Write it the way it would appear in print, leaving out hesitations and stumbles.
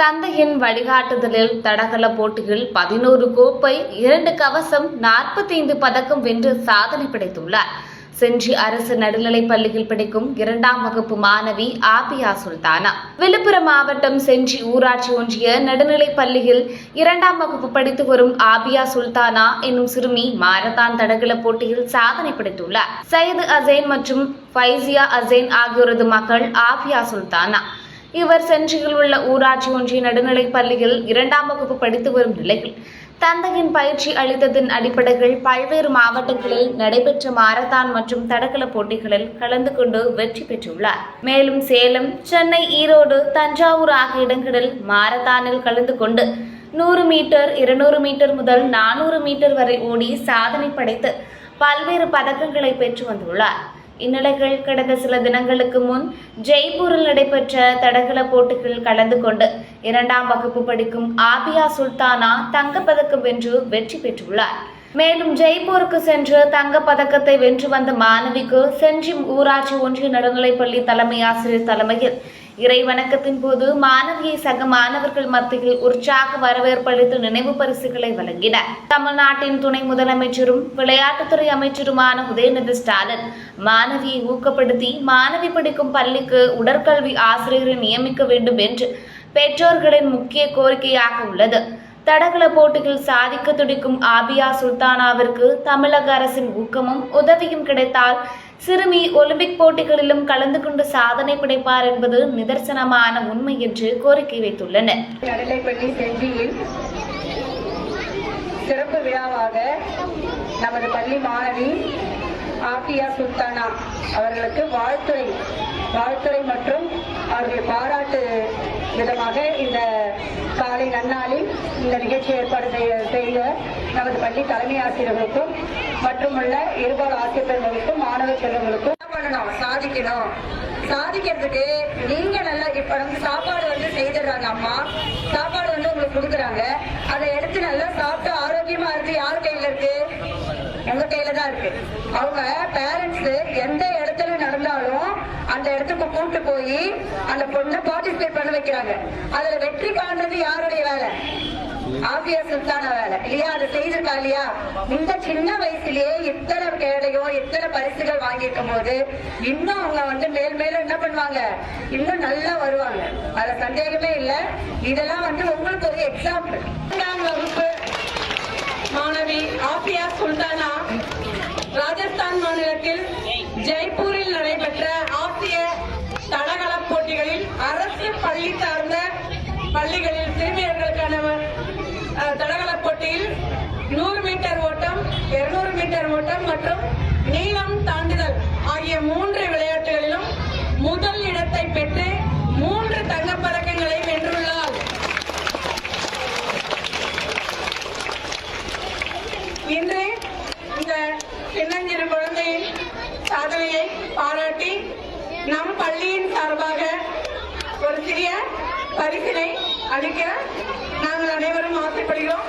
தந்தையின் வழிகாட்டுதலில் தடகள போட்டியில் 11 கோப்பை, 2 கவசம், 45 பதக்கம் வென்று சாதனை படைத்துள்ளார். செஞ்சி அரசு நடுநிலைப் பள்ளியில் படிக்கும் 2ஆம் வகுப்பு மாணவி ஆபியா சுல்தானா. விழுப்புரம் மாவட்டம் செஞ்சி ஊராட்சி ஒன்றிய நடுநிலைப் பள்ளியில் 2ஆம் வகுப்பு படித்து வரும் ஆபியா சுல்தானா என்னும் சிறுமி மாரத்தான் தடகள போட்டியில் சாதனை படைத்துள்ளார். சையது அசைன் மற்றும் ஃபைசியா அசைன் ஆகியோரது மகள் ஆபியா சுல்தானா. இவர் செஞ்சியில் உள்ள ஊராட்சி ஒன்றிய நடுநிலைப் பள்ளியில் 2ஆம் வகுப்பு படித்து வரும் நிலையில் தந்தையின் பயிற்சி அளித்ததன் அடிப்படையில் பல்வேறு மாவட்டங்களில் நடைபெற்ற மாரத்தான் மற்றும் தடகள போட்டிகளில் கலந்து கொண்டு வெற்றி பெற்றுள்ளார். மேலும் சேலம், சென்னை, ஈரோடு, தஞ்சாவூர் ஆகிய இடங்களில் மாரத்தானில் கலந்து கொண்டு 100 மீட்டர், 200 மீட்டர் முதல் 400 மீட்டர் வரை ஓடி சாதனை படைத்து பல்வேறு பதக்கங்களை பெற்று வந்துள்ளார். இந்நிலையில் கடந்த சில தினங்களுக்கு முன் ஜெய்ப்பூரில் நடைபெற்ற தடகள போட்டிகளில் கலந்து கொண்டு 2ஆம் வகுப்பு படிக்கும் ஆபியா சுல்தானா தங்கப்பதக்கம் வென்று வெற்றி பெற்றுள்ளார். மேலும் ஜெய்ப்பூருக்கு சென்று தங்கப்பதக்கத்தை வென்று வந்த மாணவிக்கு செஞ்சி ஊராட்சி ஒன்றிய நடுநிலைப்பள்ளி தலைமை ஆசிரியர் தலைமையில் இறை வணக்கத்தின் போது மாணவியை சக மாணவர்கள் மத்தியில் உற்சாக வரவேற்பளித்து நினைவு பரிசுகளை வழங்கினர். தமிழ்நாட்டின் துணை முதலமைச்சரும் விளையாட்டுத்துறை அமைச்சருமான உதயநிதி ஸ்டாலின் மாணவியை ஊக்கப்படுத்தி மாணவி படிக்கும் பள்ளிக்கு உடற்கல்வி ஆசிரியரை நியமிக்க வேண்டும் என்று பெற்றோர்களின் முக்கிய கோரிக்கையாக உள்ளது. தடகள போட்டியில் சாதிக்க துடிக்கும் ஆபியா சுல்தானாவிற்கு தமிழக அரசின் ஊக்கமும் உதவியும் கிடைத்தால் சிறுமி ஒலிம்பிக் போட்டிகளிலும் கலந்து கொண்டு சாதனை படைப்பார் என்பது நிதர்சனமான உண்மை என்று கோரிக்கை வைத்துள்ளனர். நடுநிலைப்பள்ளி செஞ்சியில் சிறப்பு விழாவாக நமது பள்ளி மாணவி ஆபியா சுல்தானா அவர்களுக்கு வாழ்த்துறை மற்றும் அவர்கள் பாராட்டு விதமாக இந்த காலை நன்னாளில் இந்த நிகழ்ச்சி ஏற்பாடு செய்த நமது பள்ளி தலைமை ஆசிரியர்களுக்கும் மற்றும் உள்ள இருபால் ஆசிரியர்களுக்கும் மாணவ செல்வங்களுக்கும் சாதிக்கணும். சாதிக்கிறதுக்கு நீங்க நல்லா இப்ப சாப்பாடு செய்திடுறாங்க. அம்மா சாப்பாடு உங்களுக்கு கொடுக்குறாங்க. அதை எடுத்து நல்லா சாப்பிட்டு ஆரோக்கியமா இருக்கு. யார் கையில இருக்கு? உங்க கையில தான் இருக்கு. அவங்க பேரண்ட்ஸ் எந்த இடத்துல நடந்தாலும் அந்த இடத்துக்கு கூட்டு போய் அந்த பொண்ணை பார்ட்டிசிபேட் பண்ண வைக்கிறாங்க. அதுல வெற்றி காண்றது யாருடைய வேலை? ஆபியா சுல்தானா வேலை இல்லையா? அதை செய்திருக்கா இல்லையா? இந்த சின்ன வயசுலயே இத்தனை கேடையும் இத்தனை பரிசுகள் வாங்கியிருக்கும் போது இன்னும் அவங்க மேல் மேலும் என்ன பண்ணுவாங்க? இன்னும் நல்லா வருவாங்க. அதுல சந்தேகமே இல்லை. இதெல்லாம் உங்களுக்கு ஒரு எக்ஸாம்பிள். 2ஆம் வகுப்பு மாணவி ஆபியா சுல்தானா ராஜஸ்தான் மாநிலத்தில் ஜெய்ப்பூரில் நடைபெற்ற ஆசிய தடகள போட்டிகளில் அரசு பள்ளி சார்ந்த பள்ளிகளில் சிறுமியர்களுக்கான தடகள போட்டியில் 100 மீட்டர் ஓட்டம், 200 மீட்டர் ஓட்டம் மற்றும் நீளம் தாண்டுதல் ஆகிய 3 விளையாட்டுகளிலும் முதல் இடத்தை பெற்று 3 தங்கப்பதக்கங்களை வென்றுள்ளார். இன்று இந்த சின்னஞ்சிறு குழந்தையின் சாதனையை பாராட்டி நம் பள்ளியின் சார்பாக ஒரு சிறிய பரிசினை அளிக்க நாங்கள் அனைவரும் ஆசைப்படுகிறோம்.